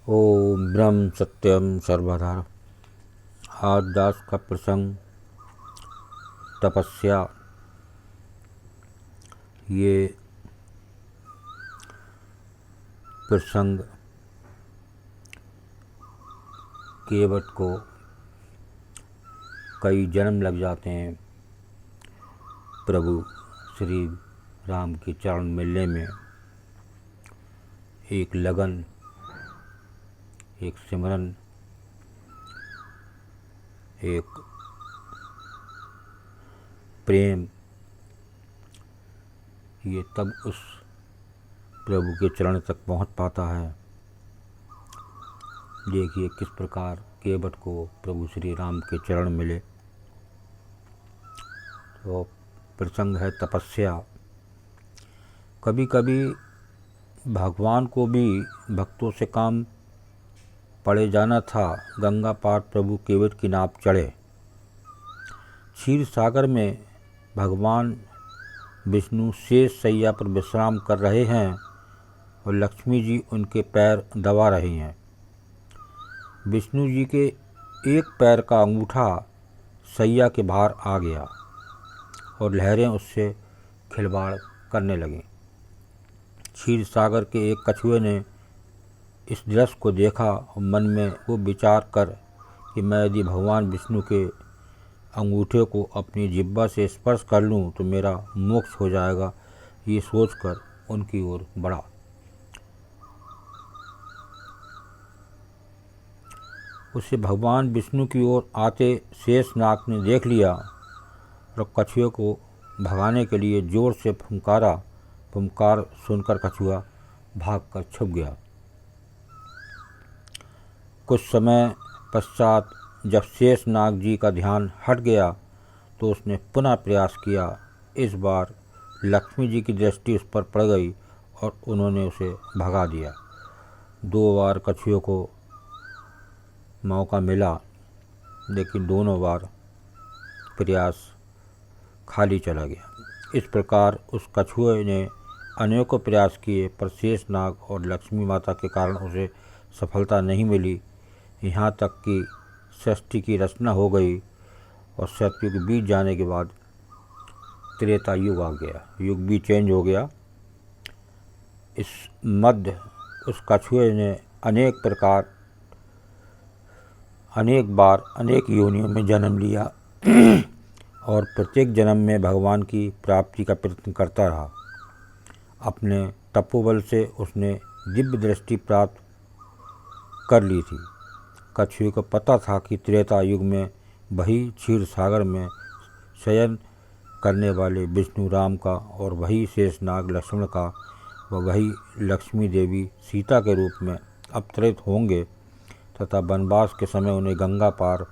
ओम ब्रह्म सत्यम सर्वधा। आज दास का प्रसंग तपस्या। ये प्रसंग केवट को कई जन्म लग जाते हैं प्रभु श्री राम के चरण मिलने में। एक लगन, एक सिमरन, एक प्रेम, ये तब उस प्रभु के चरण तक पहुंच पाता है। देखिए किस प्रकार केवट को प्रभु श्री राम के चरण मिले। तो प्रसंग है तपस्या। कभी कभी भगवान को भी भक्तों से काम पड़े जाना था। गंगा पार प्रभु केवट की नाव चढ़े। क्षीर सागर में भगवान विष्णु शेष शैया पर विश्राम कर रहे हैं और लक्ष्मी जी उनके पैर दबा रही हैं। विष्णु जी के एक पैर का अंगूठा शैया के बाहर आ गया और लहरें उससे खिलवाड़ करने लगीं। क्षीर सागर के एक कछुए ने इस दृश्य को देखा और मन में वो विचार कर कि मैं यदि भगवान विष्णु के अंगूठे को अपनी जिह्वा से स्पर्श कर लूं तो मेरा मोक्ष हो जाएगा। ये सोचकर उनकी ओर बढ़ा। उसे भगवान विष्णु की ओर आते शेषनाग ने देख लिया और कछुए को भगाने के लिए जोर से फुंकारा। फुंकार सुनकर कछुआ भागकर छुप गया। कुछ समय पश्चात जब शेषनाग जी का ध्यान हट गया तो उसने पुनः प्रयास किया। इस बार लक्ष्मी जी की दृष्टि उस पर पड़ गई और उन्होंने उसे भगा दिया। 2 बार कछुए को मौका मिला, लेकिन दोनों बार प्रयास खाली चला गया। इस प्रकार उस कछुए ने अनेकों प्रयास किए, पर शेषनाग और लक्ष्मी माता के कारण उसे सफलता नहीं मिली। यहाँ तक कि सृष्टि की रचना हो गई और सतयुग बीत जाने के बाद त्रेता युग आ गया। युग भी चेंज हो गया। इस मध्य उस कछुए ने अनेक बार अनेक योनियों में जन्म लिया और प्रत्येक जन्म में भगवान की प्राप्ति का प्रयत्न करता रहा। अपने तपोबल से उसने दिव्य दृष्टि प्राप्त कर ली थी। कछुए को पता था कि त्रेता युग में वही क्षीर सागर में शयन करने वाले विष्णु राम का और वही शेषनाग लक्ष्मण का व वही लक्ष्मी देवी सीता के रूप में अवतरित होंगे तथा वनवास के समय उन्हें गंगा पार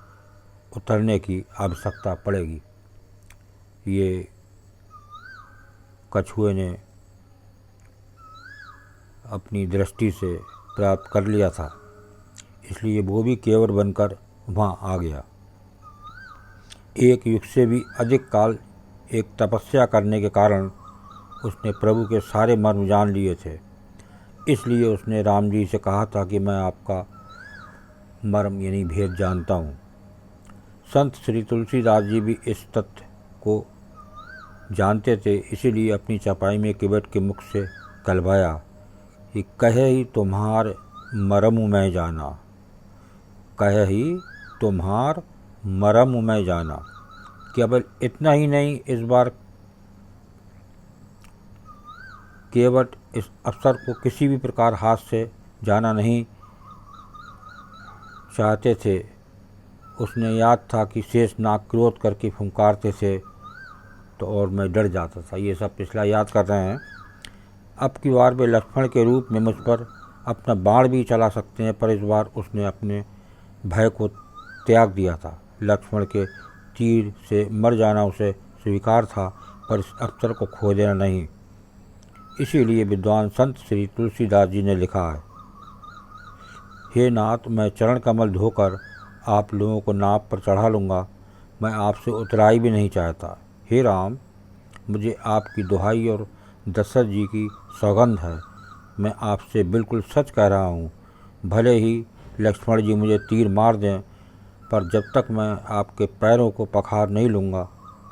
उतरने की आवश्यकता पड़ेगी। ये कछुए ने अपनी दृष्टि से प्राप्त कर लिया था, इसलिए वो भी केवट बनकर वहाँ आ गया। एक युग से भी अधिक काल एक तपस्या करने के कारण उसने प्रभु के सारे मर्म जान लिए थे। इसलिए उसने राम जी से कहा था कि मैं आपका मर्म यानी भेद जानता हूँ। संत श्री तुलसीदास जी भी इस तथ्य को जानते थे, इसीलिए अपनी चपाई में केवट के मुख से कहलवाया कि कहे ही तुम्हार मरम मैं जाना, कहे ही तुम्हार मरम मैं जाना। केवल इतना ही नहीं, इस बार केवट इस अवसर को किसी भी प्रकार हाथ से जाना नहीं चाहते थे। उसने याद था कि शेषनाग क्रोध करके फुंकारते थे तो और मैं डर जाता था। ये सब पिछला याद कर रहे हैं। अब की बार वे लक्ष्मण के रूप में मुझ पर अपना बाण भी चला सकते हैं, पर इस बार उसने अपने भय को त्याग दिया था। लक्ष्मण के तीर से मर जाना उसे स्वीकार था, पर इस अवसर को खो देना नहीं। इसीलिए विद्वान संत श्री तुलसीदास जी ने लिखा है, हे नाथ, मैं चरण कमल धोकर आप लोगों को नाव पर चढ़ा लूँगा। मैं आपसे उतराई भी नहीं चाहता। हे राम, मुझे आपकी दुहाई और दशरथ जी की सौगंध है, मैं आपसे बिल्कुल सच कह रहा हूँ। भले ही लक्ष्मण जी मुझे तीर मार दें, पर जब तक मैं आपके पैरों को पखार नहीं लूँगा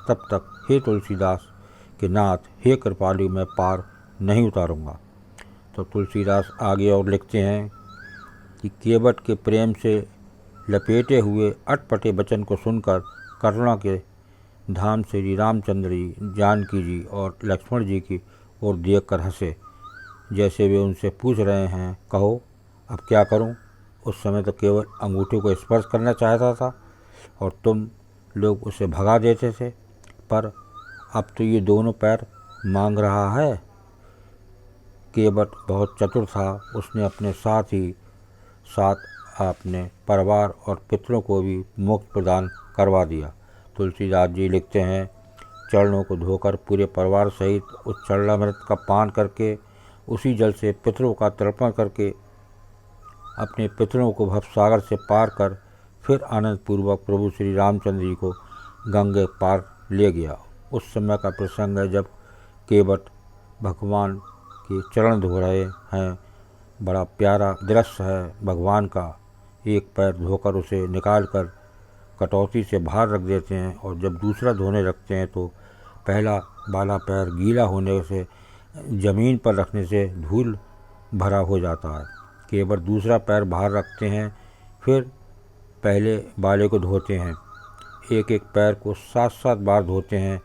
तब तक हे तुलसीदास के नाथ, हे कृपालु, मैं पार नहीं उतारूँगा। तो तुलसीदास आगे और लिखते हैं कि केवट के प्रेम से लपेटे हुए अटपटे वचन को सुनकर करुणा के धाम श्री रामचंद्र जी, जानकी जी और लक्ष्मण जी की ओर देखकर हंसे, जैसे वे उनसे पूछ रहे हैं, कहो अब क्या करूं? उस समय तो केवल अंगूठे को स्पर्श करना चाहता था और तुम लोग उसे भगा देते थे, पर अब तो ये दोनों पैर मांग रहा है। केवट बहुत चतुर था, उसने अपने साथ ही साथ अपने परिवार और पितरों को भी मोक्ष प्रदान करवा दिया। तुलसीदास जी लिखते हैं, चरणों को धोकर पूरे परिवार सहित उस चरणामृत का पान करके, उसी जल से पितरों का तर्पण करके अपने पितरों को भवसागर से पार कर फिर आनंदपूर्वक प्रभु श्री रामचंद्र जी को गंगे पार ले गया। उस समय का प्रसंग है जब केवट भगवान के चरण धो रहे हैं। बड़ा प्यारा दृश्य है भगवान का। एक पैर धोकर उसे निकाल कर कटौती से बाहर रख देते हैं और जब दूसरा धोने लगते हैं तो पहला वाला पैर गीला होने से ज़मीन पर रखने से धूल भरा हो जाता है। केवट दूसरा पैर बाहर रखते हैं, फिर पहले वाले को धोते हैं। एक एक पैर को 7-7 बार धोते हैं।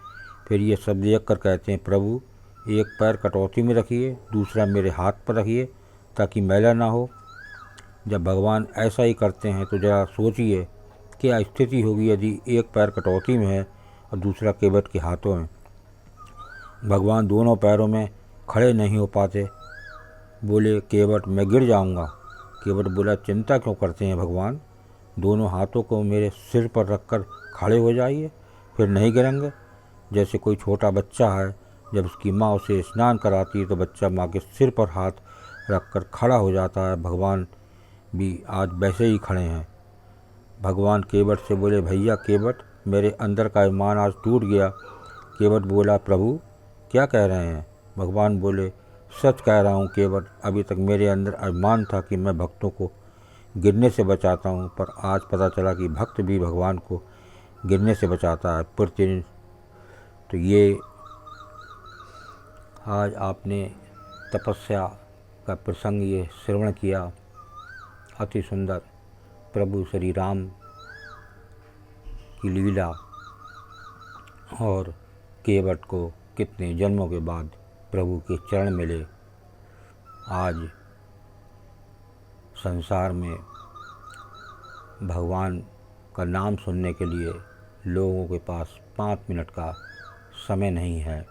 फिर ये सब देख कर कहते हैं, प्रभु एक पैर कटौती में रखिए, दूसरा मेरे हाथ पर रखिए ताकि मैला ना हो। जब भगवान ऐसा ही करते हैं तो ज़रा सोचिए क्या स्थिति होगी यदि एक पैर कटौती में है और दूसरा केवट के हाथों में। भगवान दोनों पैरों में खड़े नहीं हो पाते। बोले, केवट मैं गिर जाऊंगा। केवट बोला, चिंता क्यों करते हैं भगवान, दोनों हाथों को मेरे सिर पर रखकर खड़े हो जाइए, फिर नहीं गिरेंगे। जैसे कोई छोटा बच्चा है, जब उसकी माँ उसे स्नान कराती है तो बच्चा माँ के सिर पर हाथ रखकर खड़ा हो जाता है। भगवान भी आज वैसे ही खड़े हैं। भगवान केवट से बोले, भैया केवट, मेरे अंदर का ईमान आज टूट गया। केवट बोला, प्रभु क्या कह रहे हैं? भगवान बोले, सच कह रहा हूँ केवट, अभी तक मेरे अंदर अभिमान था कि मैं भक्तों को गिरने से बचाता हूँ, पर आज पता चला कि भक्त भी भगवान को गिरने से बचाता है प्रतिदिन। तो ये आज आपने तपस्या का प्रसंग ये श्रवण किया। अति सुंदर प्रभु श्री राम की लीला और केवट को कितने जन्मों के बाद प्रभु के चरण मिले। आज संसार में भगवान का नाम सुनने के लिए लोगों के पास 5 मिनट का समय नहीं है।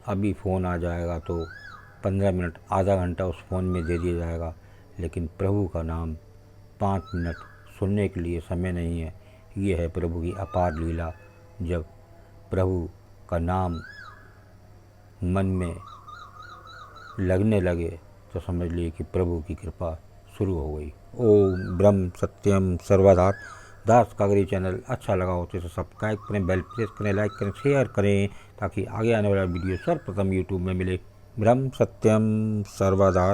अभी फ़ोन आ जाएगा तो 15 मिनट, आधा घंटा उस फ़ोन में दे दिया जाएगा, लेकिन प्रभु का नाम 5 मिनट सुनने के लिए समय नहीं है। ये है प्रभु की अपार लीला। जब प्रभु का नाम मन में लगने लगे तो समझ लिए कि प्रभु की कृपा शुरू हो गई। ओम ब्रह्म सत्यम सर्वदा दास कागरी चैनल अच्छा लगा हो तो सब्सक्राइब करें, बेल प्रेस करें, लाइक करें, शेयर करें ताकि आगे आने वाला वीडियो सर्वप्रथम यूट्यूब में मिले। ब्रह्म सत्यम सर्वदा।